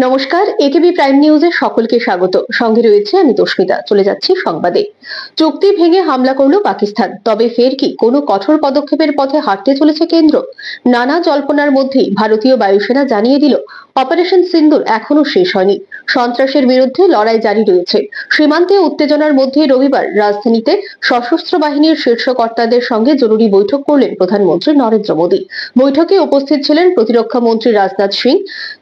নমস্কার, একেবি প্রাইম নিউজে সকলকে স্বাগত। সঙ্গে রয়েছে আমি তস্মিতা। চলে যাচ্ছি সংবাদে। চুক্তি ভেঙে হামলা করল পাকিস্তান, তবে ফের কি কোনো কঠোর পদক্ষেপের পথে হাঁটতে চলেছে কেন্দ্র? নানা জল্পনার মধ্যেই ভারতীয় বায়ুসেনা জানিয়ে দিল, অপারেশন সিন্দুর এখনো শেষ হয়নি। সন্ত্রাসের বিরুদ্ধে লড়াই জারি রয়েছে। সীমান্তে উত্তেজনার মধ্যে রবিবার রাজধানীতে সশস্ত্র বাহিনীর শীর্ষ কর্তাদের সঙ্গে জরুরি বৈঠক করলেন প্রধানমন্ত্রী নরেন্দ্র মোদী। বৈঠকে উপস্থিত ছিলেন প্রতিরক্ষা মন্ত্রী রাজনাথ সিং,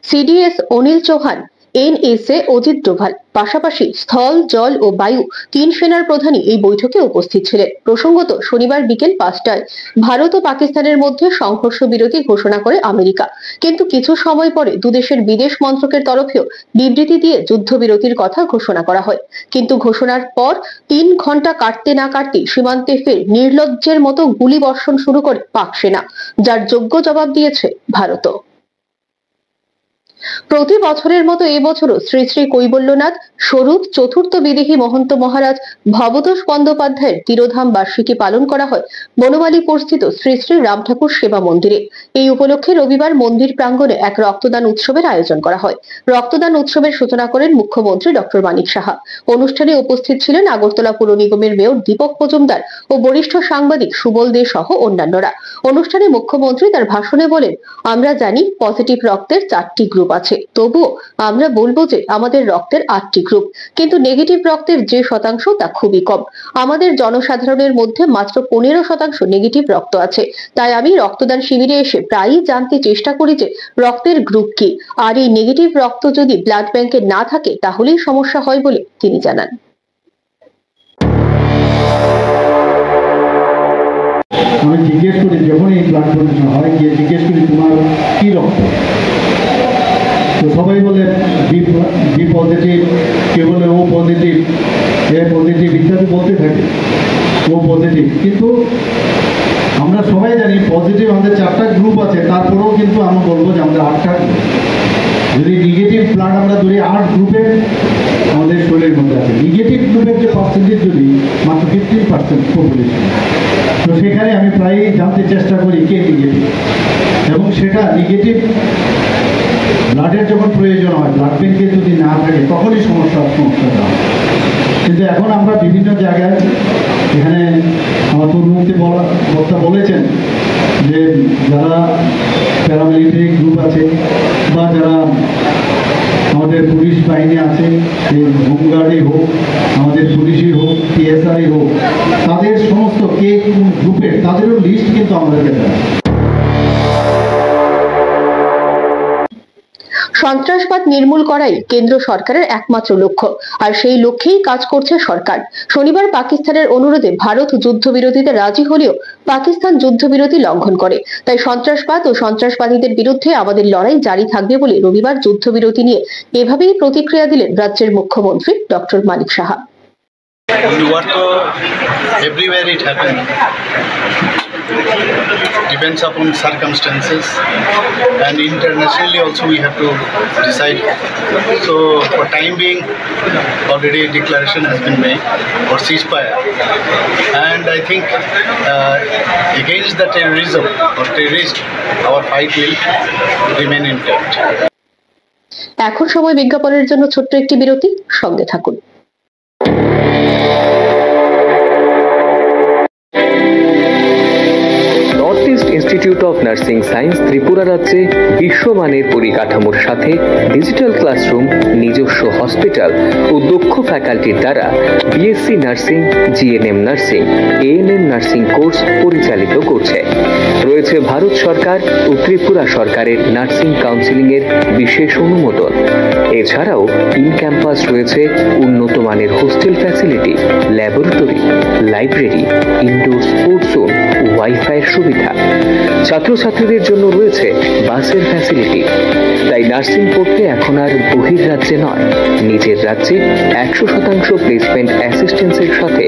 সিডিএস অনিল চৌহান, এনএসএ অজিত ডোভাল। পাশাপাশি স্থল, জল ও বায়ু তিন সেনার প্রধানই এই বৈঠকে উপস্থিত ছিলেন। প্রসঙ্গত, শনিবার বিকেল 5টায় ভারত ও পাকিস্তানের মধ্যে সংঘর্ষ বিরতি ঘোষণা করে আমেরিকা, কিন্তু কিছু সময় পরে দুদেশের বিদেশ মন্ত্রকের তরফেও বিবৃতি দিয়ে যুদ্ধবিরতির কথা ঘোষণা করা হয়। কিন্তু ঘোষণার পর 3 ঘন্টা কাটতে না কাটতেই সীমান্তে ফের নির্লজ্জের মতো গুলি বর্ষণ শুরু করে পাক সেনা, যার যোগ্য জবাব দিয়েছে ভারতও। প্রতি বছরের মতো এবছরও শ্রী শ্রী কৈবল্যনাথ স্বরূপ চতুর্থ বিদেহী মহন্ত মহারাজ ভবতোষ বন্দ্যোপাধ্যায়ের তিরোধাম বার্ষিকী পালন করা হয় বনমালীপুরস্থিত শ্রী শ্রী রাম ঠাকুর সেবা মন্দিরে। এই উপলক্ষে রবিবার মন্দির প্রাঙ্গণে এক রক্তদান উৎসবের আয়োজন করা হয়। রক্তদান উৎসবের সূচনা করেন মুখ্যমন্ত্রী ডক্টর মানিক সাহা। অনুষ্ঠানে উপস্থিত ছিলেন আগরতলা পুর নিগমের মেয়র দীপক মজুমদার ও বরিষ্ঠ সাংবাদিক সুবল দে সহ অন্যান্যরা। অনুষ্ঠানে মুখ্যমন্ত্রী তার ভাষণে বলেন, আমরা জানি পজিটিভ রক্তের 4টি গ্রুপ আছে, তবুও আমরা বলবো যে আমাদের রক্তের 8টি গ্রুপ, কিন্তু নেগেটিভ রক্তের যে শতাংশ তা খুবই কম। আমাদের জনসাধারণের মধ্যে মাত্র 15% নেগেটিভ রক্ত আছে। তাই আমি রক্তদান শিবিরে এসে প্রায়ই জানতে চেষ্টা করি যে রক্তের গ্রুপ কি, আর এই নেগেটিভ রক্ত যদি ব্লাড ব্যাংকে না থাকে তাহলেই সমস্যা হয় বলে তিনি জানান। আমি জিজ্ঞেস করি, যখন এই ব্লাড ডোনেশন হয়, গিয়ে জিজ্ঞেস করি তোমার কি রক্ত, তো সবাই বলে বি পজিটিভ, কেউ বলে ও পজিটিভ, এ পজিটিভ ইত্যাদি বলতে থাকে, ও পজিটিভ। কিন্তু আমরা সবাই জানি পজিটিভ আমাদের 4টা গ্রুপ আছে, তারপরেও কিন্তু আমরা বলবো যে আমাদের 8টা গ্রুপ। যদি নেগেটিভ ব্লাড আমরা ধরি 8 গ্রুপের আমাদের শরীরের মধ্যে আছে, নেগেটিভ গ্রুপের যে পার্সেন্টেজ যদি মাত্র 15% পপুলেশন, তো সেখানে আমি প্রায়ই জানতে চেষ্টা করি কে নেগেটিভ, এবং সেটা নেগেটিভ ব্লাডের যখন প্রয়োজন হয়, ব্লাড ব্যাংকে যদি না থাকে তখনই সমস্যাটা হয়। কিন্তু এখন আমরা বিভিন্ন জায়গায়, এখানে আমার পূর্ববর্তী বক্তা বলেছেন যে যারা প্যারামিলিটারি গ্রুপ আছে বা যারা আমাদের পুলিশ বাহিনী আছে, হোমগার্ডই হোক, আমাদের পুলিশই হোক, টিএসআই হোক, তাদের সমস্ত কে কোন গ্রুপের তাদেরও লিস্ট কিন্তু আমাদেরকে দেয়। সন্ত্রাসবাদ নির্মূল করাই কেন্দ্র সরকারের একমাত্র লক্ষ্য, আর সেই লক্ষ্যেই কাজ করছে সরকার। শনিবার পাকিস্তানের অনুরোধে ভারত যুদ্ধবিরতিতে রাজি হলেও পাকিস্তান যুদ্ধবিরতি লঙ্ঘন করে। তাই সন্ত্রাসবাদ ও সন্ত্রাসবাদীদের বিরুদ্ধে আমাদের লড়াই জারি থাকবে বলে রবিবার যুদ্ধবিরতি নিয়ে এভাবেই প্রতিক্রিয়া দিলেন রাজ্যের মুখ্যমন্ত্রী doctor Manik Saha. Depends upon circumstances, and internationally also we have to decide. So for time being, already a declaration has been made for ceasefire, and I think against the terrorism or terrorist, our fight will remain intact. এখন সময় বিজ্ঞাপনের জন্য ছোট্ট একটি বিরতি, সঙ্গে থাকুন। Institute of nursing science Tripura রাজ্যে বিশ্বমানের পরিকাঠামোর সাথে ডিজিটাল ক্লাসরুম, নিজস্ব হসপিটাল ও দক্ষ ফ্যাকাল্টির দ্বারা BSc nursing, GNM nursing, ANM nursing course পরিচালিত করছে। রয়েছে ভারত সরকার ও ত্রিপুরা সরকারের নার্সিং কাউন্সিলিং এর বিশেষ অনুমোদন। এছাড়াও ইন ক্যাম্পাস রয়েছে উন্নত মানের hostel facility, laboratory, library, indoor sports zone, wifi এর সুবিধা। ছাত্রছাত্রীদের জন্য রয়েছে বাসের ফ্যাসিলিটি। তাই নার্সিং পড়তে এখন আর বহির্রাজ্যে নয়, নিজের রাজ্যে 100% প্লেসমেন্ট অ্যাসিস্ট্যান্সের সাথে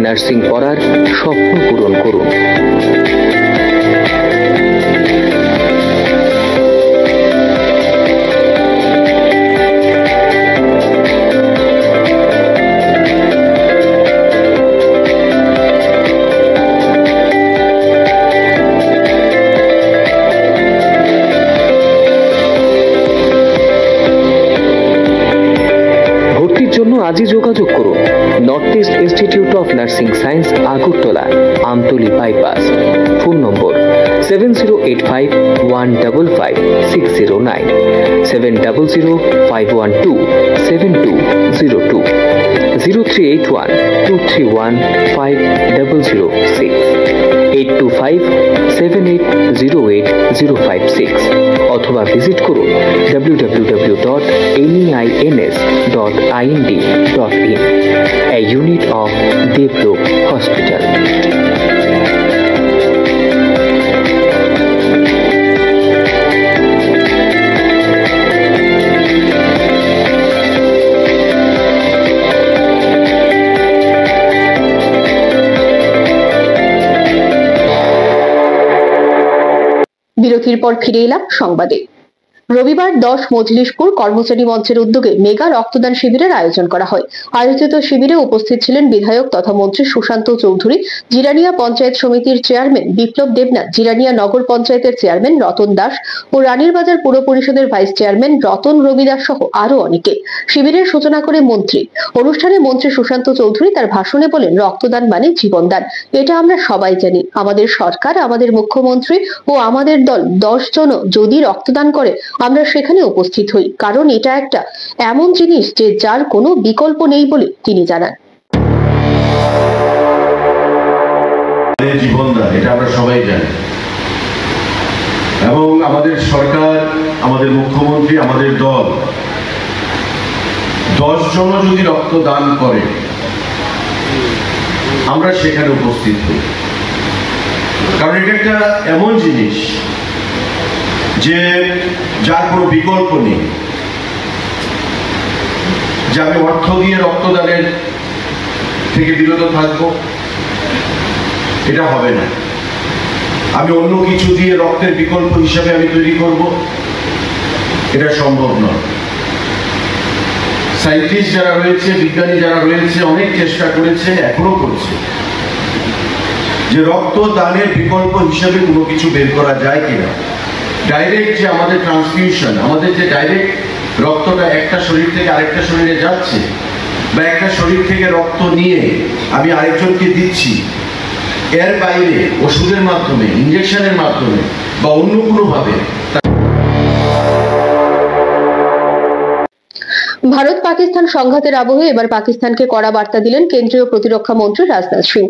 নার্সিং পড়ার স্বপ্ন পূরণ করুন। আজই যোগাযোগ করুন north east institute of nursing science, Agartala, Amtali bypass. Phone নম্বর 7085155609, 7005127202, 0381231506, 8257808056 অথবা ভিজিট করুন www.neins.ind.in, a unit of Devlook Hospital. বিরতির পর ফিরে এলাম সংবাদে। রবিবার 10 মজলিশপুর কর্মচারী মঞ্চের উদ্যোগে মেগা রক্তদান শিবিরের আয়োজন করা হয়। আয়োজিত শিবিরে উপস্থিত ছিলেন বিধায়ক তথা মন্ত্রী সুশান্ত চৌধুরী, জিরানিয়া পঞ্চায়েত সমিতির চেয়ারম্যান বিপ্লব দেবনাথ, জিরানিয়া নগর পঞ্চায়েতের চেয়ারম্যান রতন দাস ও রানীর বাজার পুর পরিষদের ভাইস চেয়ারম্যান রতন রবি দাস সহ আরো অনেকে। শিবিরের সূচনা করে মন্ত্রী। অনুষ্ঠানে মন্ত্রী সুশান্ত চৌধুরী তার ভাষণে বলেন, রক্তদান মানে জীবনদান। এটা আমরা সবাই জানি। আমাদের সরকার, আমাদের মুখ্যমন্ত্রী ও আমাদের দল 10 জনও যদি রক্তদান করে আমরা সেখানে উপস্থিত হই, কারণ এটা একটা এমন জিনিস যে যার কোনো বিকল্প নেই বলে তিনি জানান। জীবনদান, এটা আমরা সবাই জানি, এবং আমাদের সরকার, আমাদের মুখ্যমন্ত্রী, আমাদের দল 10 জনও যদি রক্তদান করে আমরা সেখানে উপস্থিত হই, কারণ এটা একটা এমন জিনিস যে যার কোনো বিকল্প নেই। যে আমি অর্থ দিয়ে রক্তদানের থেকে বিরত থাকবো, এটা হবে না। আমি অন্য কিছু দিয়ে রক্তের বিকল্প হিসাবে আমি তৈরি করব, এটা সম্ভব নয়। সায়েন্টিস্ট যারা রয়েছে, বিজ্ঞানী যারা রয়েছে, অনেক চেষ্টা করেছে, এখনো করছে যে রক্তদানের বিকল্প হিসাবে কোনো কিছু বের করা যায় কিনা। ডাইরেক্ট যে আমাদের ট্রান্সফিউশন, আমাদের যে ডাইরেক্ট রক্তটা একটা শরীর থেকে আরেকটা শরীরে যাচ্ছে, বা একটা শরীর থেকে রক্ত নিয়ে আমি আরেকজনকে দিচ্ছি, এর বাইরে ওষুধের মাধ্যমে, ইঞ্জেকশনের মাধ্যমে বা অন্য কোনোভাবে। ভারত পাকিস্তান সংঘাতের আবহে এবার পাকিস্তানকে কড়া বার্তা দিলেন কেন্দ্রীয় প্রতিরক্ষা মন্ত্রী রাজনাথ সিং।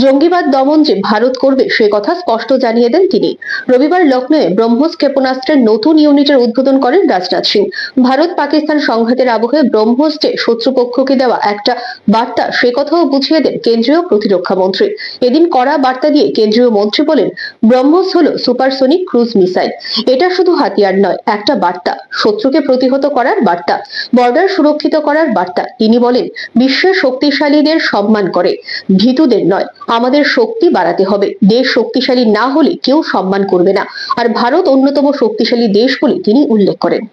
জঙ্গিবাদ দমন যে ভারত করবে সে কথা স্পষ্ট জানিয়ে দেন তিনি। রবিবার লখনৌয়ে ব্রহ্মোস ক্ষেপণাস্ত্রের নতুন ইউনিটের উদ্বোধন করেন রাজনাথ সিং। ভারত পাকিস্তান সংঘাতের আবহে ব্রহ্মোস যে শত্রুপক্ষকে দেওয়া একটা বার্তা সে কথাও বুঝিয়ে দেন কেন্দ্রীয় প্রতিরক্ষা মন্ত্রী। এদিন কড়া বার্তা দিয়ে কেন্দ্রীয় মন্ত্রী বলেন, ব্রহ্মোস হলো সুপারসোনিক ক্রুজ মিসাইল। এটা শুধু হাতিয়ার নয়, একটা বার্তা, শত্রুকে প্রতিহত করার বার্তা, বর্ডার সুরক্ষিত করার বার্তা। তিনি বলেন, বিশ্বের শক্তিশালীদের সম্মান করে, ভীতুদের নয়। আমাদের শক্তি বাড়াতে হবে। দেশ শক্তিশালী না হলে কেউ সম্মান করবে না, আর ভারত অন্যতম শক্তিশালী দেশ বলে তিনি উল্লেখ করেন।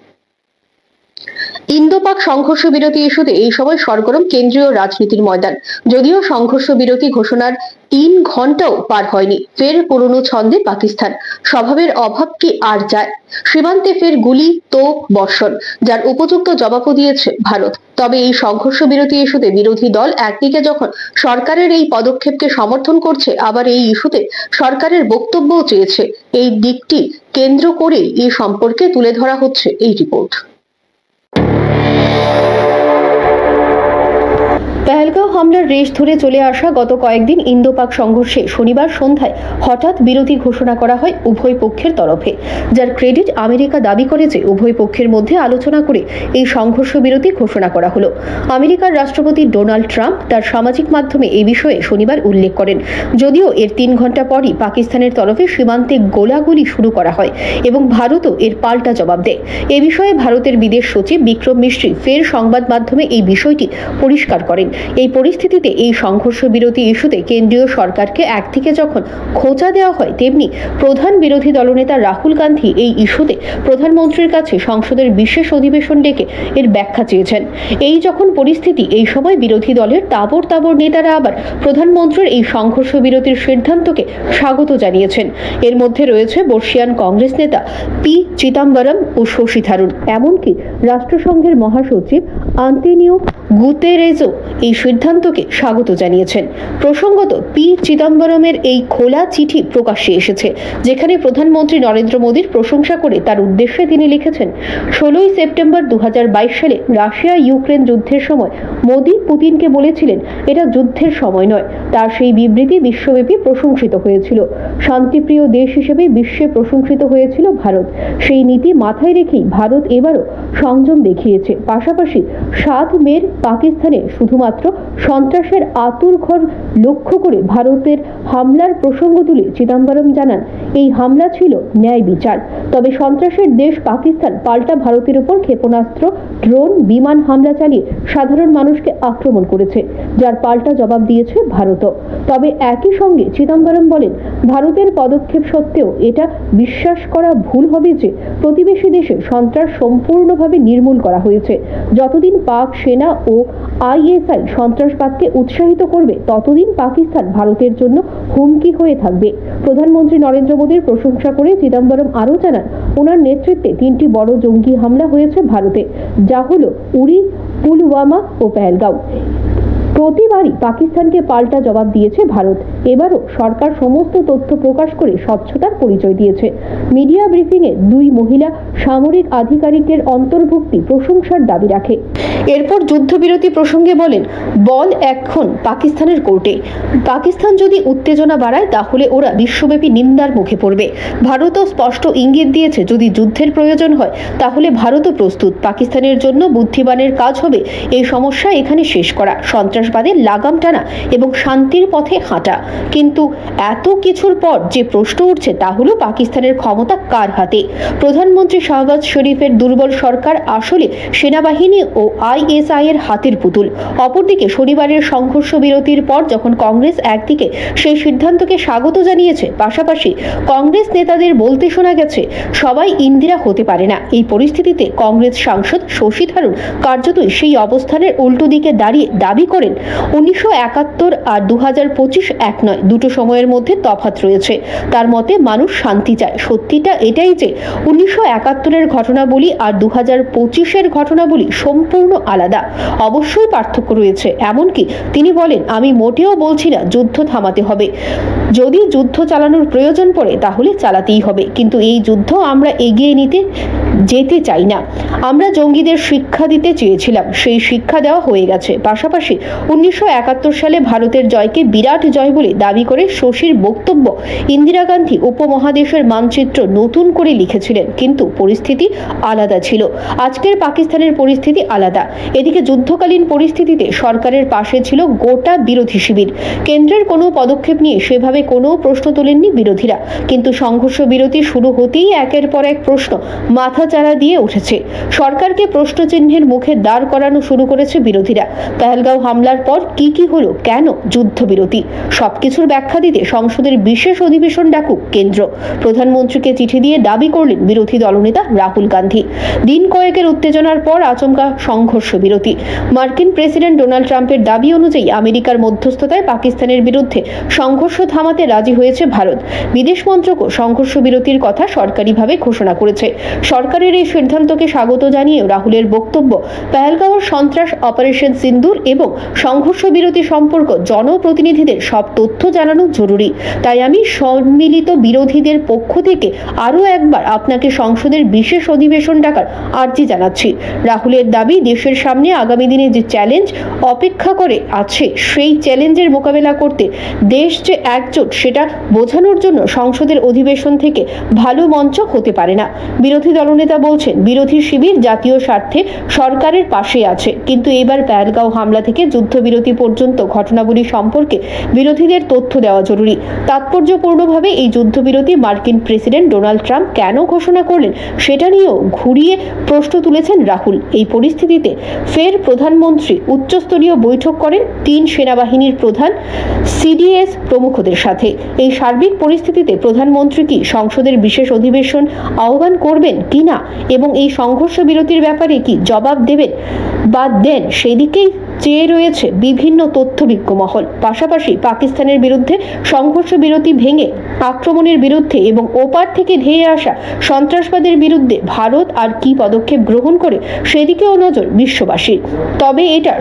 ইন্দো পাক সংঘর্ষ বিরতি ইস্যুতে এই সময় সরগরম কেন্দ্রীয় রাজনীতির ময়দান। যদিও সংঘর্ষ বিরতি ঘোষণার 3 ঘন্টাও পার হয়নি, ফের পুরনো ছন্দে পাকিস্তান। স্বভাবের অভাব কি আর যায়? সীমান্তে ফের গুলি, তোপ বর্ষণ, যার উপযুক্ত জবাবও দিয়েছে ভারত। তবে এই সংঘর্ষ বিরতি ইস্যুতে বিরোধী দল একদিকে যখন সরকারের এই পদক্ষেপকে সমর্থন করছে, আবার এই ইস্যুতে সরকারের বক্তব্যও চেয়েছে। এই দিকটি কেন্দ্র করে এই সম্পর্কে তুলে ধরা হচ্ছে এই রিপোর্ট। পেহেলগাঁও হামলার রেশ ধরে চলে আসা গত কয়েকদিন ইন্দো পাক সংঘর্ষে শনিবার সন্ধ্যায় হঠাৎ বিরতি ঘোষণা করা হয় উভয় পক্ষের তরফে, যার ক্রেডিট আমেরিকা দাবি করে যে উভয় পক্ষের মধ্যে আলোচনা করে এই সংঘর্ষ বিরতি ঘোষণা করা হলো। আমেরিকার রাষ্ট্রপতি ডোনাল্ড ট্রাম্প তার সামাজিক মাধ্যমে এই বিষয়ে শনিবার উল্লেখ করেন। যদিও এর 3 ঘন্টা পরই পাকিস্তানের তরফে সীমান্তে গোলাগুলি শুরু করা হয় এবং ভারতও এর পাল্টা জবাব দেয়। এ বিষয়ে ভারতের বিদেশ সচিব বিক্রম মিশ্রি ফের সংবাদ মাধ্যমে এই বিষয়টি পরিষ্কার করেন। এই পরিস্থিতিতে এই সংঘর্ষ বিরতি ইস্যুতে কেন্দ্রীয় সরকারকে একদিকে যখন খোঁচা দেওয়া হয়, তেমনি প্রধান বিরোধী দলনেতা রাহুল গান্ধী এই ইস্যুতে প্রধানমন্ত্রীর কাছে সংসদের বিশেষ অধিবেশন ডেকে এর ব্যাখ্যা চেয়েছেন। এই যখন পরিস্থিতি, এই সময় বিরোধী দলের তাবড় নেতারা আবার প্রধানমন্ত্রীর এই সংঘর্ষ বিরতির সিদ্ধান্তকে স্বাগত জানিয়েছেন। এর মধ্যে রয়েছে বর্ষিয়ান কংগ্রেস নেতা পি চিদাম্বরম ও শশী থারুর। এমনকি রাষ্ট্রসংঘের মহাসচিব আন্তোনিও গুতেরেজও এই সিদ্ধান্তকে স্বাগত জানিয়েছেন। প্রসঙ্গত, পি চিদাম্বরমের এই খোলা চিঠি প্রকাশ্যে এসেছে, যেখানে প্রধানমন্ত্রী নরেন্দ্র মোদীর প্রশংসা করে তার উদ্দেশ্যে তিনি লিখেছেন, 16 সেপ্টেম্বর 2022 সালে রাশিয়া ইউক্রেন যুদ্ধের সময় মোদী পুতিনকে বলেছিলেন এটা যুদ্ধের সময় নয়। তার সেই বিবৃতি বিশ্বব্যাপী প্রশংসিত হয়েছিল। শান্তিপ্রিয় দেশ হিসেবে বিশ্বে প্রশংসিত হয়েছিল ভারত। সেই নীতি মাথায় রেখেই ভারত এবারও সংযম দেখিয়েছে। পাশাপাশি 7 মের পাকিস্তানে শুধুমাত্র সন্ত্রাসের আতুরঘর লক্ষ্য করে ভারতের হামলার প্রসঙ্গ তুলে চিদম্বরম জানান, এই হামলা ছিল ন্যায় বিচার। তবে সন্ত্রাসের দেশ পাকিস্তান পাল্টা ভারতের উপর ক্ষেপণাস্ত্র, ড্রোন, বিমান হামলা চালিয়ে সাধারণ মানুষকে আক্রমণ করেছে, যার পাল্টা জবাব দিয়েছে ভারতও। তবে একই সঙ্গে চিদম্বরম বলেন, ভারতের পদক্ষেপ সত্ত্বেও এটা বিশ্বাস করা ভুল হবে যে প্রতিবেশী দেশে সন্ত্রাস সম্পূর্ণভাবে নির্মূল করা হয়েছে। যতদিন পাক সেনা ও আইএসআই সন্ত্রাসবাদকে উৎসাহিত করবে, ততদিন পাকিস্তান ভারতের জন্য হুমকি হয়ে থাকবে। প্রধানমন্ত্রী নরেন্দ্র মোদীর প্রশংসা করে চিদম্বরম আরও জানান, ওনার নেতৃত্বে 3টি বড় জঙ্গি হামলা হয়েছে ভারতে, যা হলো উরি, পুলওয়ামা ও পেহেলগাঁও। প্রতিবারই পাকিস্তানকে পাল্টা জবাব দিয়েছে ভারত। এবারও সরকার সমস্ত তথ্য প্রকাশ করে স্বচ্ছতার পরিচয় দিয়েছে। মিডিয়া ব্রিফিংয়ে 2 মহিলা সামরিক আধিকারিকের অন্তর্ভুক্তি প্রশংসার দাবি রাখে। এরপর যুদ্ধবিরতি প্রসঙ্গে বলেন, বল এখন পাকিস্তানের কোর্টে। পাকিস্তান যদি উত্তেজনা বাড়ায়, তাহলে ওরা বিশ্বব্যাপী নিন্দার মুখে পড়বে। ভারতও স্পষ্ট ইঙ্গিত দিয়েছে, যদি যুদ্ধের প্রয়োজন হয় তাহলে ভারতও প্রস্তুত। পাকিস্তানের জন্য বুদ্ধিমানের কাজ হবে এই সমস্যা এখানে শেষ করা, সন্ত্রাসবাদের লাগাম টানা এবং শান্তির পথে হাঁটা। কিন্তু এত কিছুর পর যে প্রশ্ন উঠছে তা হলো, পাকিস্তানের ক্ষমতা কার হাতে? প্রধানমন্ত্রী শাহবাজ শরীফের দুর্বল সরকার আসলে সেনাবাহিনী ও আইএসআই এর হাতের পুতুল। অপরদিকে শনিবারের সংঘর্ষ বিরতির পর যখন কংগ্রেস একদিকে সেই সিদ্ধান্তকে স্বাগত জানিয়েছে, পাশাপাশি কংগ্রেস নেতাদের বলতে শোনা গেছে, সবাই ইন্দিরা হতে পারে না। এই পরিস্থিতিতে কংগ্রেস সাংসদ শশী থারুর কার্যতই সেই অবস্থানের উল্টো দিকে দাঁড়িয়ে দাবি করেন, 1971 আর 2025 এক নয়, দুটো সময়ের মধ্যে তফাৎ রয়েছে। তার মতে মানুষ শান্তি চায়। সত্যিটা এটাই যে 1971-এর ঘটনাবলী আর 2025-এর ঘটনাবলী সম্পূর্ণ আলাদা। অবশ্যই পার্থক্য রয়েছে। এমনকি তিনি বলেন, আমি মোটেও বলছি না যুদ্ধ থামাতে হবে। যদি যুদ্ধ চালানোর প্রয়োজন পড়ে তাহলে চালাতেই হবে, কিন্তু এই যুদ্ধ আমরা এগিয়ে নিতে যেতে চাই না। আমরা জঙ্গিদের শিক্ষা দিতে চেয়েছিলাম, সেই শিক্ষা দেওয়া হয়ে গেছে। পাশাপাশি 1971 সালে ভারতের জয়কে বিরাট জয় বলে দাবি করে শশীর বক্তব্য, ইন্দিরা গান্ধী উপমহাদেশের মানচিত্র নতুন করে লিখেছিলেন, কিন্তু পরিস্থিতি আলাদা ছিল। আজকের পাকিস্তানের পরিস্থিতি আলাদা। এদিকে যুদ্ধকালীন পরিস্থিতিতে সরকারের পাশে ছিল গোটা বিরোধী শিবির। কেন্দ্রের কোনো পদক্ষেপ নিয়ে সেভাবে কোনো প্রশ্ন তোলেননি বিরোধীরা, কিন্তু সংঘর্ষ বিরতি শুরু হতেই একের পর এক প্রশ্ন মাথাচাড়া দিয়ে উঠেছে। সরকারকে প্রশ্নচিহ্নের মুখে দাঁড় করানো শুরু করেছে বিরোধীরা। পেহেলগাঁও হামলার পর কি হলো, কেন যুদ্ধবিরতি, সবকিছুর ব্যাখ্যা দিতে সংসদের বিশেষ অধিবেশন ডাকুক কেন্দ্র। প্রধানমন্ত্রীকে চিঠি দিয়ে দাবি করলেন বিরোধী দলনেতা রাহুল গান্ধী। দিন কয়েকের উত্তেজনার পর আচমকা সংঘর্ষ বিরতি। মার্কিন প্রেসিডেন্ট ডোনাল্ড ট্রাম্পের দাবি অনুযায়ী আমেরিকার মধ্যস্থতায় পাকিস্তানের বিরুদ্ধে সংঘর্ষ থামাতে রাজি হয়েছে ভারত। বিদেশ মন্ত্রকও সংঘর্ষ বিরতির কথা সরকারিভাবে ঘোষণা করেছে। সরকারের এই সিদ্ধান্তকে স্বাগত জানিয়ে রাহুলের বক্তব্য, পেহেলগাঁওয়ের সন্ত্রাস অপারেশন সিন্দুর এবং সংঘর্ষ বিরতি সম্পর্ক জনপ্রতিনিধিদের সব তথ্য জানানো জরুরি। তাই আমি সম্মিলিত বিরোধীদের পক্ষ থেকে আরও একবার আপনাকে সংসদের বিশেষ অধিবেশন ডাকার আর্জি জানাচ্ছি। রাহুলের দাবি, দেশের সামনে আগামী দিনে যে চ্যালেঞ্জ অপেক্ষা করে আছে, সেই চ্যালেঞ্জের মোকাবেলা করতে দেশ যে একজোট একজোট সেটা বোঝানোর জন্য সংসদের অধিবেশন থেকে ভালো মঞ্চ হতে পারে না। বিরোধী দলনেতা বলছেন, বিরোধী শিবির জাতীয় স্বার্থে সরকারের পাশে আছে, কিন্তু এবার পেহেলগাঁও হামলা থেকে যুদ্ধবিরতি পর্যন্ত ঘটনাবলী সম্পর্কে বিরোধীদের তথ্য দেওয়া জরুরি। তাৎপর্যপূর্ণভাবে এই যুদ্ধবিরতি মার্কিন প্রেসিডেন্ট ডোনাল্ড ট্রাম্প কেন ঘোষণা করলেন সেটা নিয়েও ঘুরিয়ে প্রশ্ন তুলেছেন রাহুল। এই পরিস্থিতিতে ফের প্রধানমন্ত্রী উচ্চস্তরীয় বৈঠক করেন 3 সেনাবাহিনীর প্রধান, সিডিএস প্রমুখদের সাথে। এই সার্বিক পরিস্থিতিতে প্রধানমন্ত্রী কি সংসদের বিশেষ অধিবেশন আহ্বান করবেন কিনা এবং এই সংঘর্ষ বিরতির ব্যাপারে কি জবাব দেবেন বা দেন সেদিকেই চেয়ে রয়েছে বিভিন্ন তথ্যবিজ্ঞ মহল। পাশাপাশি পাকিস্তানের বিরুদ্ধে সংঘর্ষ বিরতি ভেঙে আক্রমণের বিরুদ্ধে এবং ওপার থেকে ধেয়ে আসা সন্ত্রাসবাদের বিরুদ্ধে ভারত আর কি পদক্ষেপ গ্রহণ করে সেদিকেও নজর বিশ্ববাসীর। তবে এটা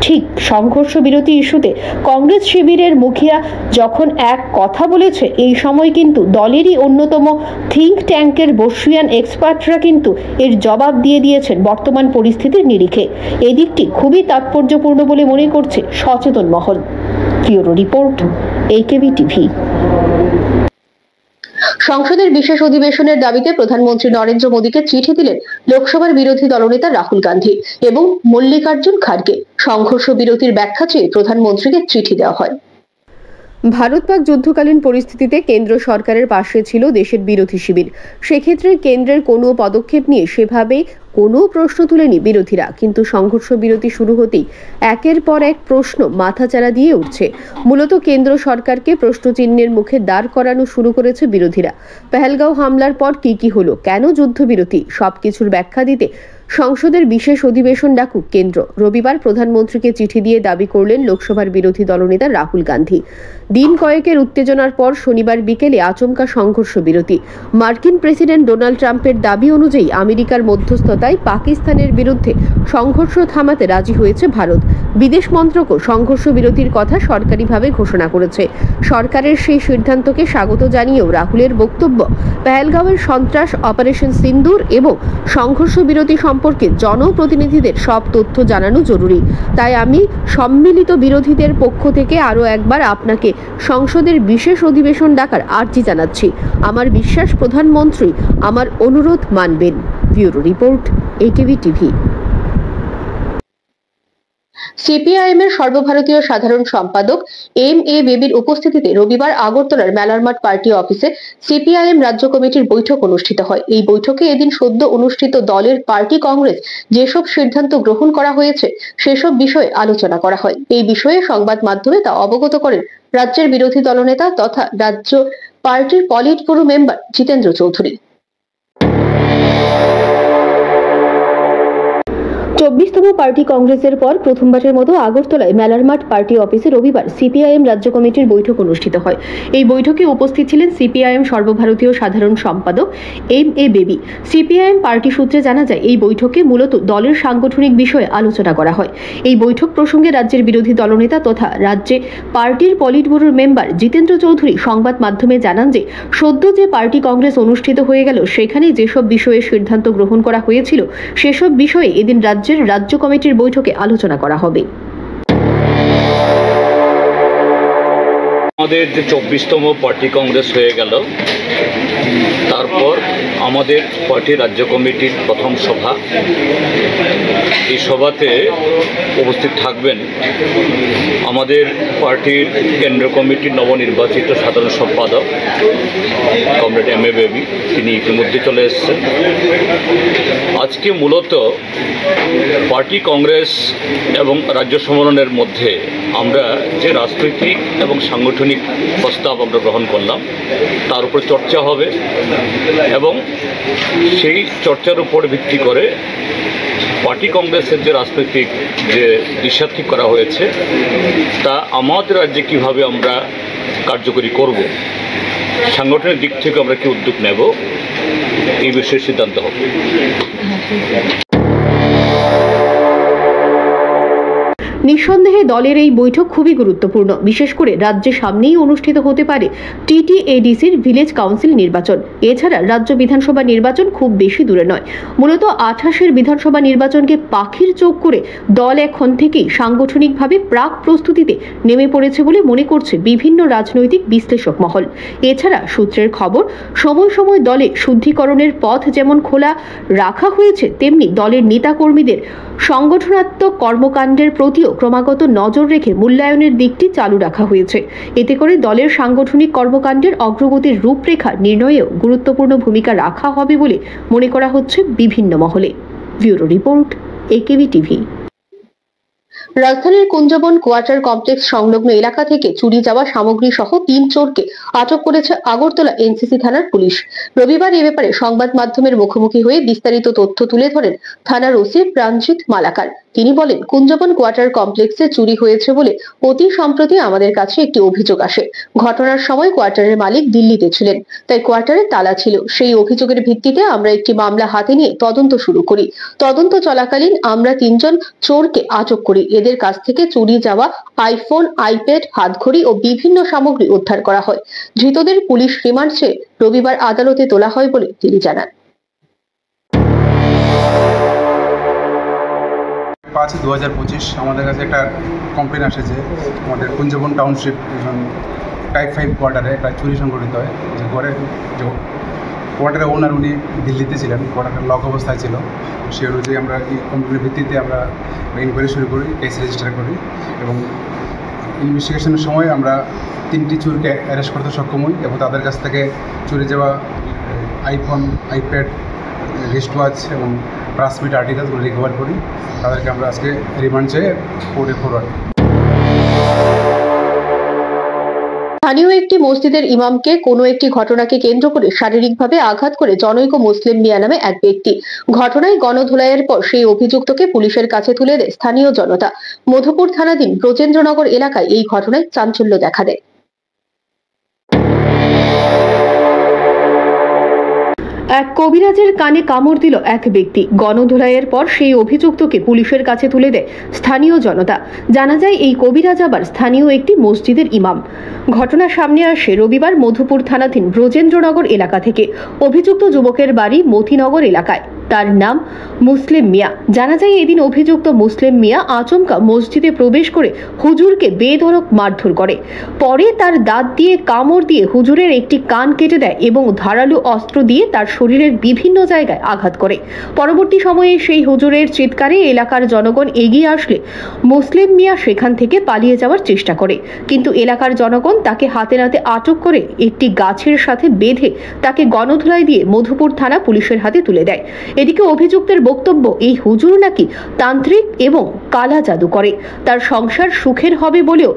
ঠিক, সংঘর্ষ বিরতি ইস্যুতে কংগ্রেস শিবিরের মুখিয়া যখন এক কথা বলেছে, এই সময় কিন্তু দলেরই অন্যতম থিঙ্ক ট্যাঙ্কের বর্ষিয়ান এক্সপার্টরা কিন্তু এর জবাব দিয়ে দিয়েছেন বর্তমান পরিস্থিতির নিরিখে। এদিকটি খুবই তাৎপর্যপূর্ণ বলে মনে করছে সচেতন মহল। Bureau report, AKB TV. সংসদের বিশেষ অধিবেশনের দাবিতে প্রধানমন্ত্রী নরেন্দ্র মোদীকে চিঠি দিলেন লোকসভার বিরোধী দলনেতা রাহুল গান্ধী এবং মল্লিকার্জুন খাড়গে। সংঘর্ষ বিরতির ব্যাখ্যা চেয়ে প্রধানমন্ত্রীকে চিঠি দেওয়া হয়। ভারত পাক যুদ্ধকালীন পরিস্থিতিতে কেন্দ্র সরকারের পাশে ছিল দেশের বিরোধী শিবির। সেক্ষেত্রে কেন্দ্রের কোনো পদক্ষেপ নিয়ে সেভাবে কোনো প্রশ্ন তুলেনি বিরোধীরা, কিন্তু সংঘর্ষ বিরতি শুরু হতেই একের পর এক প্রশ্ন মাথাচাড়া দিয়ে উঠছে। মূলত কেন্দ্র সরকারকে প্রশ্নচিহ্নের মুখে দাঁড় করানো শুরু করেছে বিরোধীরা। পেহেলগাঁও হামলার পর কি হলো, কেন যুদ্ধবিরতি, সবকিছুর ব্যাখ্যা দিতে সংসদের বিশেষ অধিবেশন ডাকুক কেন্দ্র। রবিবার প্রধানমন্ত্রীকে চিঠি দিয়ে দাবি করলেন লোকসভার বিরোধী দলনেতা রাহুল গান্ধী। দিন কয়েকের উত্তেজনার পর শনিবার বিকেলে আচমকা সংঘর্ষ বিরতি। মার্কিন প্রেসিডেন্ট ডোনাল্ড ট্রাম্পের দাবি অনুযায়ী আমেরিকার মধ্যস্থতায় পাকিস্তানের বিরুদ্ধে সংঘর্ষ থামাতে রাজি হয়েছে ভারত। বিদেশ মন্ত্রকও সংঘর্ষ বিরতির কথা সরকারিভাবে ঘোষণা করেছে। সরকারের সেই সিদ্ধান্তকে স্বাগত জানিয়েও রাহুলের বক্তব্য, পেহেলগাঁওয়ের সন্ত্রাস অপারেশন সিন্দুর এবং সংঘর্ষ বিরতি সম্পর্কে জনপ্রতিনিধিদের সব তথ্য জানানো জরুরি। তাই আমি সম্মিলিত বিরোধীদের পক্ষ থেকে আরও একবার আপনাকে সংসদের বিশেষ অধিবেশন ডাকার আর্জি জানাচ্ছি। আমার বিশ্বাস প্রধানমন্ত্রী আমার অনুরোধ মানবেন। Bureau report, AKB TV. CPIM এর সর্বভারতীয় সাধারণ সম্পাদক MA বেবির উপস্থিতিতে রবিবার আগরতলার মেলারমাঠ পার্টি অফিসে সিপিআইএম রাজ্য কমিটির বৈঠক অনুষ্ঠিত হয়। এই বৈঠকে এদিন সদ্য অনুষ্ঠিত দলের পার্টি কংগ্রেস যেসব সিদ্ধান্ত গ্রহণ করা হয়েছে সেসব বিষয়ে আলোচনা করা হয়। এই বিষয়ে সংবাদ মাধ্যমে তা অবগত করেন রাজ্যের বিরোধী দলনেতা তথা রাজ্য পার্টির politburo member Jitendra Chowdhury. 24তম পার্টি কংগ্রেসের পর প্রথমবারের মতো আগরতলায় মেলারমাঠ পার্টি অফিসে রবিবার সিপিআইএম রাজ্য কমিটির বৈঠক অনুষ্ঠিত হয়। এই বৈঠকে উপস্থিত ছিলেন সিপিআইএম সর্বভারতীয় সাধারণ সম্পাদক MA বেবি। সিপিআইএম পার্টি সূত্রে জানা যায়, এই বৈঠকে মূলত দলের সাংগঠনিক বিষয়ে আলোচনা করা হয়। এই বৈঠক প্রসঙ্গে রাজ্যের বিরোধী দলনেতা তথা রাজ্যে পার্টির পলিট ব্যুরোর মেম্বার জিতেন্দ্র চৌধুরী সংবাদ মাধ্যমে জানান যে, সদ্য যে পার্টি কংগ্রেস অনুষ্ঠিত হয়ে গেল সেখানে যেসব বিষয়ে সিদ্ধান্ত গ্রহণ করা হয়েছিল সেসব বিষয়ে এদিন রাজ্যের রাজ্য কমিটির বৈঠকে আলোচনা করা হবে। আমাদের যে 24তম পার্টি কংগ্রেস হয়ে গেল, তারপর আমাদের পার্টি রাজ্য কমিটির প্রথম সভা। এই সভাতে উপস্থিত থাকবেন আমাদের পার্টির কেন্দ্রীয় কমিটির নবনির্বাচিত সাধারণ সম্পাদক কমরেড MA বেবি, তিনি ইতিমধ্যে চলে এসেছেন। আজকে মূলত পার্টি কংগ্রেস এবং রাজ্য সম্মেলনের মধ্যে আমরা যে রাজনৈতিক এবং সাংগঠনিক প্রস্তাব আমরা গ্রহণ করলাম তার উপর চর্চা হবে এবং সেই চর্চার উপর ভিত্তি করে পার্টি কংগ্রেসের যে রাজনৈতিক যে দিশা ঠিক করা হয়েছে তা আমাদের রাজ্যে কীভাবে আমরা কার্যকরী করব, সাংগঠনিক দিক থেকে আমরা কি উদ্যোগ নেব, এই বিষয়ে সিদ্ধান্ত হবে। নিঃসন্দেহে দলের এই বৈঠক খুবই গুরুত্বপূর্ণ, বিশেষ করে রাজ্যের সামনেই অনুষ্ঠিত হতে পারে TTADCর ভিলেজ কাউন্সিল নির্বাচন। এছাড়া রাজ্য বিধানসভা নির্বাচন খুব বেশি দূরে নয়। মূলত 28-এর বিধানসভা নির্বাচনকে পাখির চোখ করে দল এখন থেকেই সাংগঠনিকভাবে প্রাক প্রস্তুতিতে নেমে পড়েছে বলে মনে করছে বিভিন্ন রাজনৈতিক বিশ্লেষক মহল। এছাড়া সূত্রের খবর, সময় সময় দলে শুদ্ধিকরণের পথ যেমন খোলা রাখা হয়েছে, তেমনি দলের নেতাকর্মীদের সংগঠনাত্মক কর্মকাণ্ডের প্রতিও ক্রমাগত নজর রেখে মূল্যায়নের দিকটি চালু রাখা হয়েছে। এতে করে দলের সাংগঠনিক কর্মকাণ্ডের অগ্রগতির রূপরেখা নির্ণয়েও গুরুত্বপূর্ণ ভূমিকা রাখা হবে বলে মনে করা হচ্ছে বিভিন্ন মহলে। Bureau report, AKB TV. রাজধানীর কুঞ্জবন কোয়ার্টার কমপ্লেক্স সংলগ্ন এলাকা থেকে চুরি যাওয়া সামগ্রী সহ 3 চোরকে আটক করেছে আগরতলা NCC থানার পুলিশ। রবিবার এ ব্যাপারে সংবাদ মাধ্যমের মুখোমুখি হয়ে বিস্তারিত তথ্য তুলে ধরেন থানার ওসি প্রাণজিৎ মালাকার। তিনি বলেন, কুঞ্জবন কোয়ার্টার কমপ্লেক্সে চুরি হয়েছে বলে অতি সম্প্রতি আমাদের কাছে একটি অভিযোগ আসে। ঘটনার সময় কোয়ার্টারের মালিক দিল্লিতে ছিলেন, তাই কোয়ার্টারে তালা ছিল। সেই অভিযোগের ভিত্তিতে আমরা একটি মামলা হাতে নিয়ে তদন্ত শুরু করি। তদন্ত চলাকালীন আমরা 3 জন চোরকে আটক করি। এদের কাছ থেকে চুরি যাওয়া আইফোন, আইপ্যাড, হাতঘড়ি ও বিভিন্ন সামগ্রী উদ্ধার করা হয়। ধৃতদের পুলিশ রিমান্ড চেয়ে রবিবার আদালতে তোলা হয় বলে তিনি জানান। 5/2025 আমাদের কাছে একটা কমপ্লেন আসে যে আমাদের কুঞ্জবন টাউনশিপ টাইপ 5 কোয়ার্টারে একটা চুরি সংঘটিত হয়। যে কোয়ার্টারের ওনার উনি দিল্লিতে ছিলেন, কোয়ার্টারের লক অবস্থায় ছিল। সেই অনুযায়ী আমরা এই কমপ্লেনের ভিত্তিতে আমরা ইনকোয়ারি শুরু করি, কেস রেজিস্টার করি এবং ইনভেস্টিগেশনের সময় আমরা 3টি চোরকে অ্যারেস্ট করতে সক্ষম হই এবং তাদের কাছ থেকে চুরি যাওয়া আইফোন, আইপ্যাড, রিস্ট ওয়াচ এবং প্রাসমিট আর্টিকেলসগুলো রিকভার করি। তাদেরকে আমরা আজকে রিমান্ড চেয়ে কোর্টে ফরওয়ার্ড। স্থানীয় একটি মসজিদের ইমামকে কোনো একটি ঘটনাকে কেন্দ্র করে শারীরিকভাবে আঘাত করে জনৈক মুসলিম মিয়া নামে এক ব্যক্তি। ঘটনায় গণধোলাইয়ের পর সেই অভিযুক্তকে পুলিশের কাছে তুলে দেয় স্থানীয় জনতা। মধুপুর থানাধীন ব্রজেন্দ্রনগর এলাকায় এই ঘটনায় চাঞ্চল্য দেখা দেয়। এক কবিরাজের কানে কামড় দিল এক ব্যক্তি। গণধোলাইয়ের পর সেই অভিযুক্তকে পুলিশের কাছে তুলে দেয় স্থানীয় জনতা। জানা যায়, এই কবিরাজ আবার স্থানীয় একটি মসজিদের ইমাম। ঘটনা সামনে আসে রবিবার মধুপুর থানাধীন ব্রজেন্দ্রনগর এলাকা থেকে। অভিযুক্ত যুবকের বাড়ি মতিনগর এলাকায়। তার নাম মুসলিম মিয়া। জানা যায়, এদিন অভিযুক্ত মুসলিম মিয়া আচমকা মসজিদে প্রবেশ করে হুজুরকে বেধড়ক মারধর করে। পরে তার দাঁত দিয়ে কামড় দিয়ে হুজুরের একটি কান কেটে দেয় এবং ধারালো অস্ত্র দিয়ে তার শরীরের বিভিন্ন জায়গায় আঘাত করে। পরবর্তী সময়ে সেই হুজুরের চিৎকারে এলাকার জনগণ এগিয়ে আসলে মুসলিম মিয়া সেখান থেকে পালিয়ে যাওয়ার চেষ্টা করে, কিন্তু এলাকার জনগণ তাকে হাতে নাতে আটক করে একটি গাছের সাথে বেঁধে তাকে গণধোলাই দিয়ে মধুপুর থানা পুলিশের হাতে তুলে দেয়। এদিকে অভিযুক্তের বক্তব্য, এই হুজুর নাকি তান্ত্রিক এবং কালা জাদু করে। তার সংসার সুখের হবে বলেও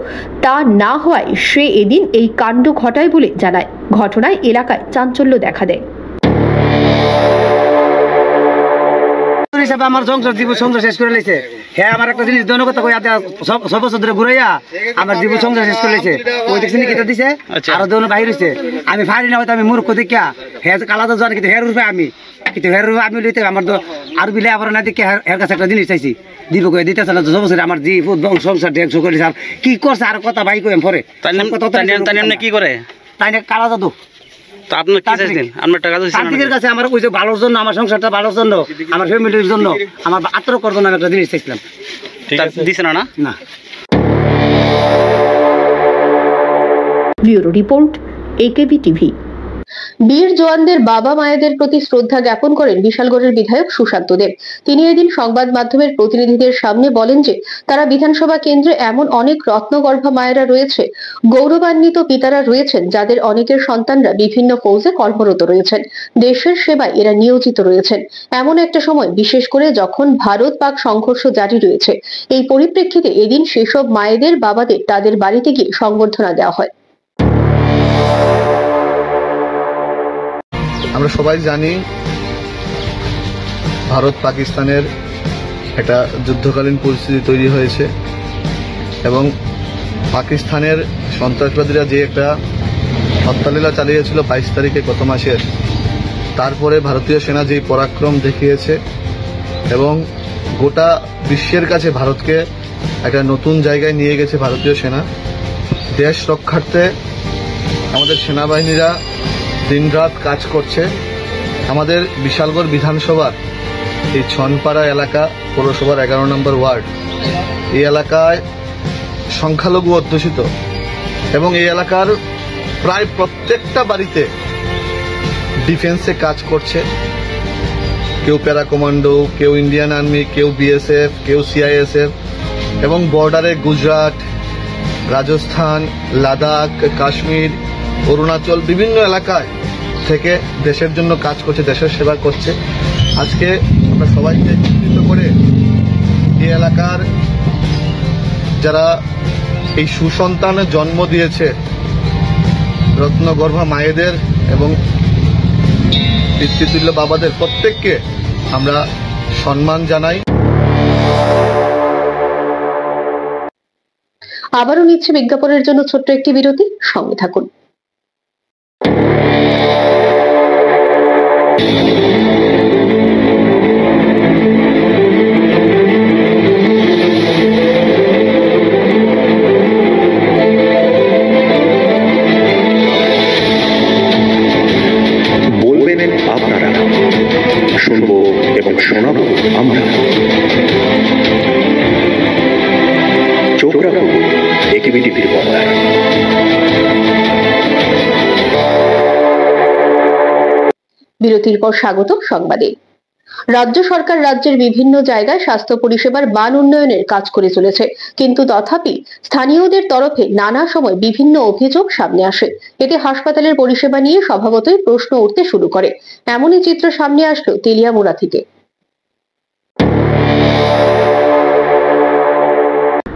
তা না হওয়ায় সে এদিন এই কাণ্ড ঘটায় বলে জানায়। ঘটনায় এলাকায় চাঞ্চল্য দেখা দেয়। আমার সংসার শেষ করে লেছে। হ্যাঁ, আমার একটা জিনিস দৈনিক কথা সব বছর ধরে ঘুরাইয়া আমার জীবন সংসার শেষ করে লেছে। ওই দেখছি কেটে দিছে, আরো দৌন বাহির হয়েছে। আমি ফাড়ি না হয়তো আমি মূর্খ দেখিয়া হ্যাঁ কালা জান কিন্তু হের রূপে আমি কিন্তু হের রূপে আমি লইতে আমার তো আর বিলে আবার না দেখে হের কাছে একটা জিনিস চাইছি দিব কয়ে দিতে চাল সব বছর আমার জি সংসার ধ্বংস করে কি করছে আর কথা ভাই কই পরে কি করে তাই না কালা জাদু। আমার ওই যে ভালোর জন্য, আমার সংসারটা ভালোর জন্য, আমার ফ্যামিলির জন্য, আমার আত্মরক্ষার জন্য আমি একটা জিনিস চাইছিলাম। দিছে না না। Bureau report, AKB TV. বীর জওয়ানদের বাবা মায়েদের প্রতি শ্রদ্ধা জ্ঞাপন করেন বিশালগড়ের বিধায়ক সুশান্ত দেব। তিনি এদিন সংবাদ মাধ্যমের প্রতিনিধিদের সামনে বলেন যে তারা বিধানসভা কেন্দ্রে এমন অনেক রত্নগর্ভা মায়েরা রয়েছে, গৌরবান্বিত পিতারা রয়েছেন, যাদের অনেকের সন্তানরা বিভিন্ন ফৌজে কর্মরত রয়েছেন। দেশের সেবায় এরা নিয়োজিত রয়েছেন। এমন একটা সময়, বিশেষ করে যখন ভারত পাক সংঘর্ষ জারি রয়েছে, এই পরিপ্রেক্ষিতে এদিন সেসব মায়েদের বাবাদের তাদের বাড়িতে গিয়ে সংবর্ধনা দেওয়া হয়। আমরা সবাই জানি ভারত পাকিস্তানের একটা যুদ্ধকালীন পরিস্থিতি তৈরি হয়েছে এবং পাকিস্তানের সন্ত্রাসবাদীরা যে একটা হত্যালীলা চালিয়েছিল 22 তারিখে গত মাসের, তারপরে ভারতীয় সেনা যে পরাক্রম দেখিয়েছে এবং গোটা বিশ্বের কাছে ভারতকে একটা নতুন জায়গায় নিয়ে গেছে ভারতীয় সেনা। দেশ রক্ষার্থে আমাদের সেনাবাহিনীরা দিনরাত কাজ করছে। আমাদের বিশালগড় বিধানসভার এই ছনপাড়া এলাকা পৌরসভার 11 নম্বর ওয়ার্ড, এই এলাকায় সংখ্যালঘু অধ্যুষিত এবং এই এলাকার প্রায় প্রত্যেকটা বাড়িতে ডিফেন্সে কাজ করছে। কেউ প্যারা কমান্ডো, কেউ ইন্ডিয়ান আর্মি, কেউ বিএসএফ, কেউ সিআইএসএফ এবং বর্ডারে গুজরাট, রাজস্থান, লাদাখ, কাশ্মীর, অরুণাচল বিভিন্ন এলাকায় থেকে দেশের জন্য কাজ করছে, দেশের সেবা করছে। আজকে আমরা সবাইকে একত্রিত করে এই এলাকার যারা এই সুসন্তানের জন্ম দিয়েছে, রত্নগর্ভা মায়েদের এবং পিতৃতুল্য বাবাদের প্রত্যেককে আমরা সম্মান জানাই। আবারও নিচ্ছে বিজ্ঞাপনের জন্য ছোট্ট একটি বিরতি, সঙ্গে থাকুন। বলবেন আপনারা, শুনবো এবং শোনাবো আমরা। চোখ রাখো একেবি টিভির পর্দায়। বিরতির পর স্বাগত সংবাদে। রাজ্য সরকার রাজ্যের বিভিন্ন জায়গায় স্বাস্থ্য পরিষেবার মান উন্নয়নের কাজ করে চলেছে, কিন্তু তথাপি স্থানীয়দের তরফে নানা সময় বিভিন্ন অভিযোগ সামনে আসে। এতে হাসপাতালের পরিষেবা নিয়ে স্বভাবতই প্রশ্ন উঠতে শুরু করে। এমনই চিত্র সামনে আসলো তেলিয়ামুড়া থেকে।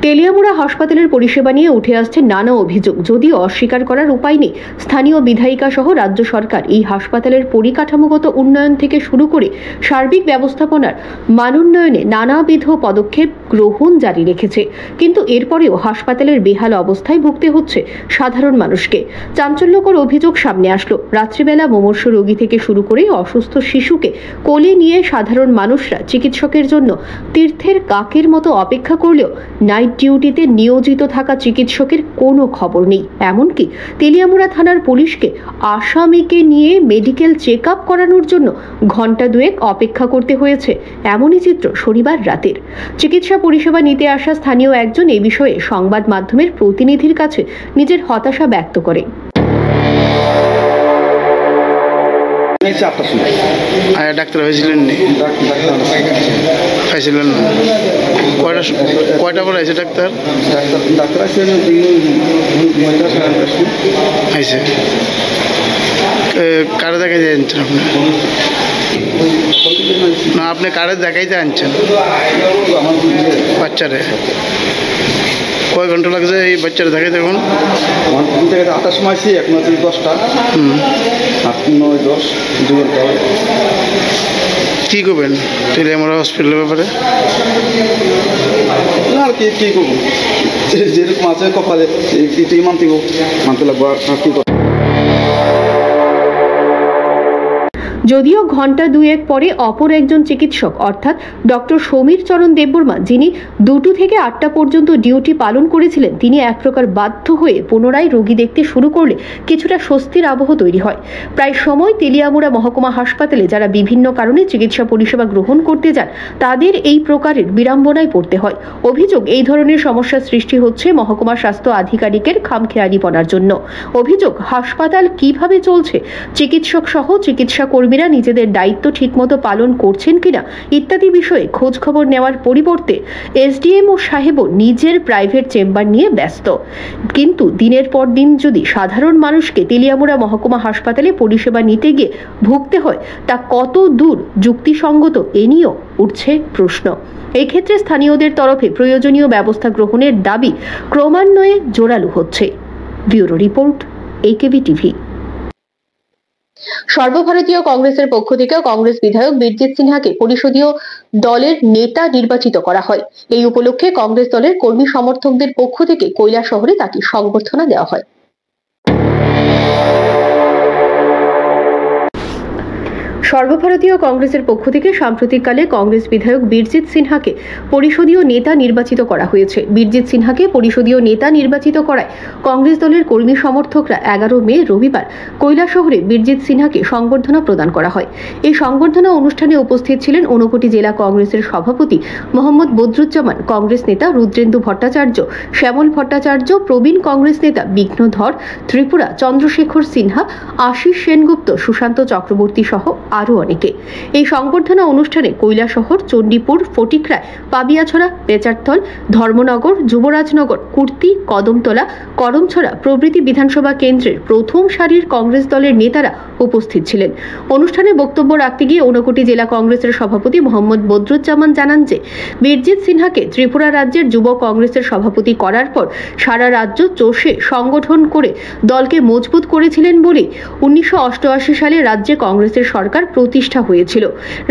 তেলিয়ামুড়া হাসপাতালের পরিষেবা নিয়ে উঠে আসছে নানা অভিযোগ, যদিও অস্বীকার করার উপায় নেই। স্থানীয় বিধায়িকা সহ রাজ্য সরকার এই হাসপাতালের পরিকাঠামোগত উন্নয়ন থেকে শুরু করে সার্বিক ব্যবস্থাপনার মান উন্নয়নে নানাবিধ পদক্ষেপ গ্রহণ জারি রেখেছে, কিন্তু এরপরেও হাসপাতালের বেহাল অবস্থায় ভুগতে হচ্ছে সাধারণ মানুষকে। চাঞ্চল্যকর অভিযোগ সামনে আসলো। রাত্রিবেলা মুমূর্ষু রোগী থেকে শুরু করে অসুস্থ শিশুকে কোলে নিয়ে সাধারণ মানুষরা চিকিৎসকের জন্য তীর্থের কাকের মতো অপেক্ষা করলেও নাইট ডিউটিতে নিয়োজিত থাকা চিকিৎসকের কোনো খবর নেই। এমনকি তেলিয়ামুড়া থানার পুলিশকে আসামিকে নিয়ে মেডিকেল চেক আপ করানোর জন্য ঘন্টা দুয়েক অপেক্ষা করতে হয়েছে। এমনই চিত্র শনিবার রাতের। চিকিৎসা পরিষেবা নিতে আসা স্থানীয় একজন এই বিষয়ে সংবাদ মাধ্যমের প্রতিনিধির কাছে নিজের হতাশা ব্যক্ত করে। ডাক্তার হয়েছিলেন পাইছিলেন না? কয়টা করে আছে ডাক্তার? আইসে কারে দেখাইতে আনছেন আপনি? না, আপনি কারে দেখাইতে আনছেন? বাচ্চারে কয় ঘন্টা লাগছে এই বাচ্চারা দেখাইতে? এখন 8টার সময় আসি, এখন 10টা, 8, 9, 10, 2 ঘন্টা। কী করবেন তেলিয়ামুড়া হসপিটালের ব্যাপারে? না আর কি করবো, যেরকম আছে কপালে এটাই মানতে লাগবো, আর কি করবো। যদিও ঘন্টা দুয়েক পরে অপর একজন চিকিৎসক অর্থাৎ ডক্টর সমীর চরণ দেববর্মা, যিনি 2টা থেকে 8টা পর্যন্ত ডিউটি পালন করেছিলেন, তিনি এক প্রকার বাধ্য হয়ে পুনরায় রোগী দেখতে শুরু করলে কিছুটা স্বস্তির আবহ তৈরি হয়। প্রায় সময় তেলিয়ামুড়া মহকুমা হাসপাতালে যারা বিভিন্ন কারণে চিকিৎসা পরিষেবা গ্রহণ করতে যান, তাদের এই প্রকারের বিড়ম্বনায় পড়তে হয়। অভিযোগ, এই ধরনের সমস্যার সৃষ্টি হচ্ছে মহকুমা স্বাস্থ্য আধিকারিকের খামখেয়ালিপনার জন্য। অভিযোগ, হাসপাতাল কিভাবে চলছে, চিকিৎসক সহ চিকিৎসা কর্মীরা নিজেদের দায়িত্ব ঠিকমতো পালন করছেন কিনা ইত্যাদি বিষয়ে খোঁজ খবর নেওয়ার পরিবর্তে এসডিএমও সাহেবও নিজের প্রাইভেট চেম্বার নিয়ে ব্যস্ত। কিন্তু দিনের পর দিন যদি সাধারণ মানুষকে তেলিয়ামুড়া মহকুমা হাসপাতালে পরিষেবা নিতে গিয়ে ভুগতে হয়, তা কত দূর যুক্তিসঙ্গত এ নিয়েও উঠছে প্রশ্ন। এই ক্ষেত্রে স্থানীয়দের তরফে প্রয়োজনীয় ব্যবস্থা গ্রহণের দাবি ক্রমান্বয়ে জোরালো হচ্ছে। Bureau report, AKB TV. সর্বভারতীয় কংগ্রেসের পক্ষ থেকে কংগ্রেস বিধায়ক বীরজিৎ সিনহাকে পরিষদীয় দলের নেতা নির্বাচিত করা হয়। এই উপলক্ষে কংগ্রেস দলের কর্মী সমর্থকদের পক্ষ থেকে কৈলাসহরে তাকে সংবর্ধনা দেওয়া হয়। সর্বভারতীয় কংগ্রেসের পক্ষ থেকে সাম্প্রতিককালে কংগ্রেস বিধায়ক বীরজিৎ সিনহাকে পরিষদীয় নেতা নির্বাচিত করা হয়েছে। বীরজিৎ সিনহাকে পরিষদীয় নেতা নির্বাচিত করায় কংগ্রেস দলের কর্মী সমর্থকরা 11 মে রবিবার কৈলাসহরে বীরজিৎ সিনহাকে সংবর্ধনা প্রদান করা হয়। এই সংবর্ধনা অনুষ্ঠানে উপস্থিত ছিলেন ঊনকোটি জেলা কংগ্রেসের সভাপতি মোহাম্মদ বদরুজ্জামান, কংগ্রেস নেতা রুদ্রেন্দু ভট্টাচার্য, শ্যামল ভট্টাচার্য, প্রবীণ কংগ্রেস নেতা বিঘ্নধর ত্রিপুরা, চন্দ্রশেখর সিনহা, আশিস সেনগুপ্ত, সুশান্ত চক্রবর্তী সহ আরও অনেকে। এই সংবর্ধনা অনুষ্ঠানে কৈলাসহর, চণ্ডীপুর, ফটিকরায়, পাবিয়াছড়া, পেচারথল, ধর্মনগর, যুবরাজনগর, কুর্তি, কদমতলা, করমছড়া প্রভৃতি বিধানসভা কেন্দ্রের প্রথম সারির কংগ্রেস দলের নেতারা উপস্থিত ছিলেন। অনুষ্ঠানে বক্তব্য রাখতে গিয়ে ঊনকোটি জেলা কংগ্রেসের সভাপতি মোহাম্মদ বদরুজ্জামান জানান যে বীরজিৎ সিনহাকে ত্রিপুরা রাজ্যের যুব কংগ্রেসের সভাপতি করার পর সারা রাজ্য চষে সংগঠন করে দলকে মজবুত করেছিলেন বলে 1988 সালে রাজ্যে কংগ্রেসের সরকার প্রতিষ্ঠা হয়েছিল।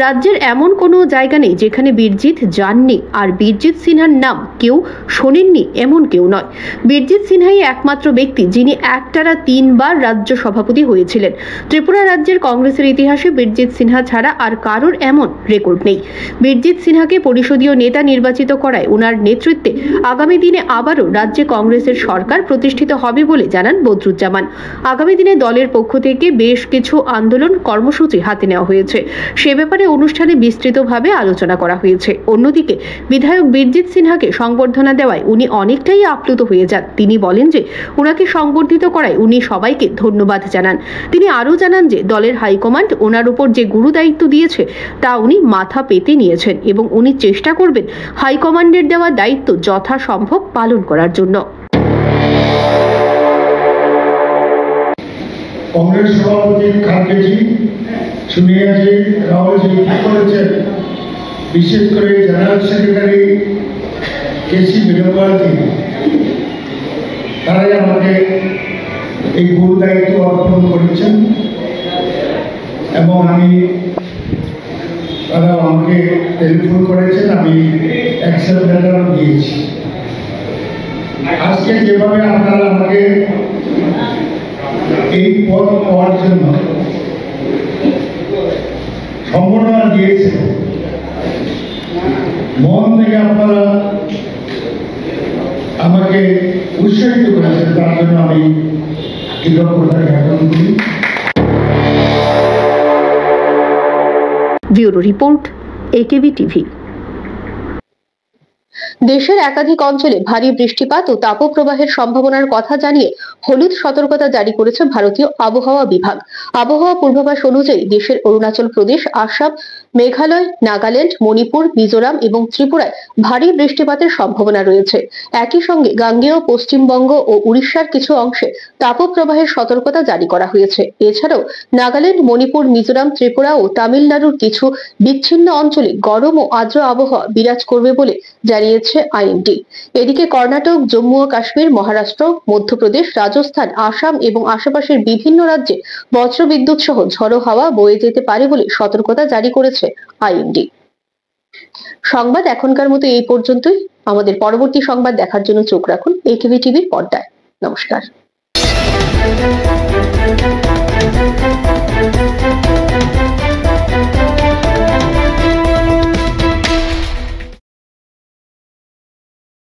রাজ্যের এমন কোনো জায়গা নেই যেখানে বীরজিৎ যাননি, আর বীরজিৎ সিনহার নাম কেউ শোনেননি এমন কেউ নয়। বীরজিৎ সিনহাই একমাত্র ব্যক্তি যিনি একটানা 3 বার রাজ্য সভাপতি হয়েছিলেন। ত্রিপুরা রাজ্যের কংগ্রেসের ইতিহাসে বীরজিৎ সিনহা ছাড়া আর কারোর এমন রেকর্ড নেই। বীরজিৎ সিনহাকে পরিষদীয় নেতা নির্বাচিত করায় ওনার নেতৃত্বে আগামী দিনে আবারও রাজ্যে কংগ্রেসের সরকার প্রতিষ্ঠিত হবে বলে জানান বদরুজ্জামান। আগামী দিনে দলের পক্ষ থেকে বেশ কিছু আন্দোলন কর্মসূচি হাতে নেওয়া হয়েছে, সে ব্যাপারে অনুষ্ঠানে বিস্তৃতভাবে আলোচনা করা হয়েছে। অন্যদিকে বিধায়ক বীরজিৎ সিনহাকে সংবর্ধনা দেওয়ায় উনি অনেকটাই আপ্লুত হয়ে যান। তিনি বলেন যে ওনাকে সংবর্ধিত করায় উনি সবাইকে ধন্যবাদ জানান। তিনি আরও জানান যে দলের হাইকমান্ড ওনার উপর যে গুরু দায়িত্ব দিয়েছে তা উনি মাথা পেতে নিয়েছেন এবং উনি চেষ্টা করবেন হাইকমান্ডের দেওয়া দায়িত্ব যথাসম্ভব পালন করার জন্য। কংগ্রেস সভাপতি খার্গেজি, সোনিয়াজি, রাহুলজি কি করেছেন, বিশেষ করে জেনারেল সেক্রেটারি কেসি বেনুগোপালজি, তারাই আমাকে এই গুরু দায়িত্ব অর্পণ করেছেন এবং তারা আমাকে টেলিফোন করেছেন, আমি অ্যাকসেপ্ট লেটারও দিয়েছি। আজকে যেভাবে আপনারা আমাকে এই পদ পাওয়ার জন্য সম্ভাবনা দিয়েছেন, মন থেকে আপনারা আমাকে উৎসাহিত করেছেন, তার জন্য আমি কৃতজ্ঞতা জ্ঞাপন করি। Bureau report, AKB TV. দেশের একাধিক অঞ্চলে ভারী বৃষ্টিপাত ও তাপপ্রবাহের সম্ভাবনার কথা জানিয়ে হলুদ সতর্কতা জারি করেছে ভারতীয় আবহাওয়া বিভাগ। আবহাওয়া পূর্বাভাস অনুযায়ী দেশের অরুণাচল প্রদেশ, আসাম, মেঘালয়, নাগাল্যান্ড, মণিপুর, মিজোরাম এবং ত্রিপুরায় ভারী বৃষ্টিপাতের সম্ভাবনা রয়েছে। একই সঙ্গে গাঙ্গেয় পশ্চিমবঙ্গ ও উড়িষ্যার কিছু অংশে তাপপ্রবাহের সতর্কতা জারি করা হয়েছে। এছাড়াও নাগাল্যান্ড, মণিপুর, মিজোরাম, ত্রিপুরা ও তামিলনাড়ুর কিছু বিচ্ছিন্ন অঞ্চলে গরম ও আর্দ্র আবহাওয়া বিরাজ করবে বলে জানিয়েছে আইএমডি। এদিকে কর্ণাটক, জম্মু ও কাশ্মীর, মহারাষ্ট্র, মধ্যপ্রদেশ, রাজস্থান, আসাম এবং আশেপাশের বিভিন্ন রাজ্যে বজ্রবিদ্যুৎ সহ ঝড়ো হাওয়া বয়ে যেতে পারে বলে সতর্কতা জারি করেছে আইএমডি। সংবাদ এখনকার মতো এই পর্যন্তই। আমাদের পরবর্তী সংবাদ দেখার জন্য চোখ রাখুন একেবি টিভির পর্দায়। নমস্কার।